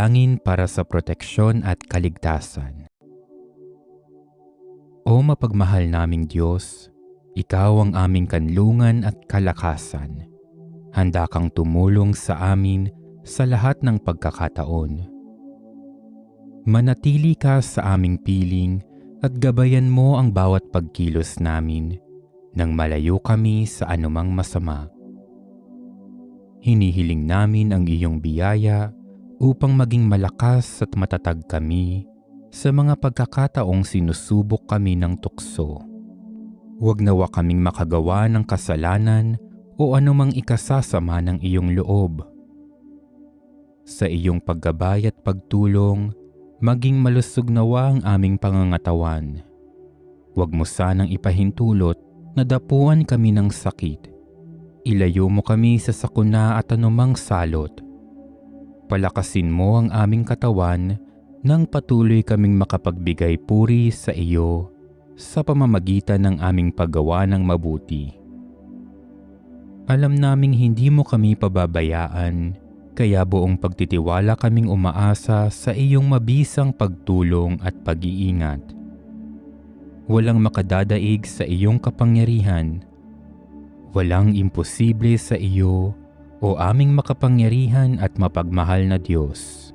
Angin para sa proteksyon at kaligtasan. O mapagmahal naming Diyos, Ikaw ang aming kanlungan at kalakasan. Handa kang tumulong sa amin sa lahat ng pagkakataon. Manatili ka sa aming piling at gabayan mo ang bawat pagkilos namin nang malayo kami sa anumang masama. Hinihiling namin ang iyong biyaya upang maging malakas at matatag kami sa mga pagkakataong sinusubok kami ng tukso. Huwag nawa kaming makagawa ng kasalanan o anumang ikasasama ng iyong loob. Sa iyong paggabay at pagtulong, maging malusog nawa ang aming pangangatawan. Huwag mo sanang ipahintulot na dapuan kami ng sakit. Ilayo mo kami sa sakuna at anumang salot. Palakasin mo ang aming katawan nang patuloy kaming makapagbigay puri sa iyo sa pamamagitan ng aming paggawa ng mabuti. Alam naming hindi mo kami pababayaan, kaya buong pagtitiwala kaming umaasa sa iyong mabisang pagtulong at pag-iingat. Walang makadadaig sa iyong kapangyarihan. Walang imposible sa iyo, o aming makapangyarihan at mapagmahal na Diyos.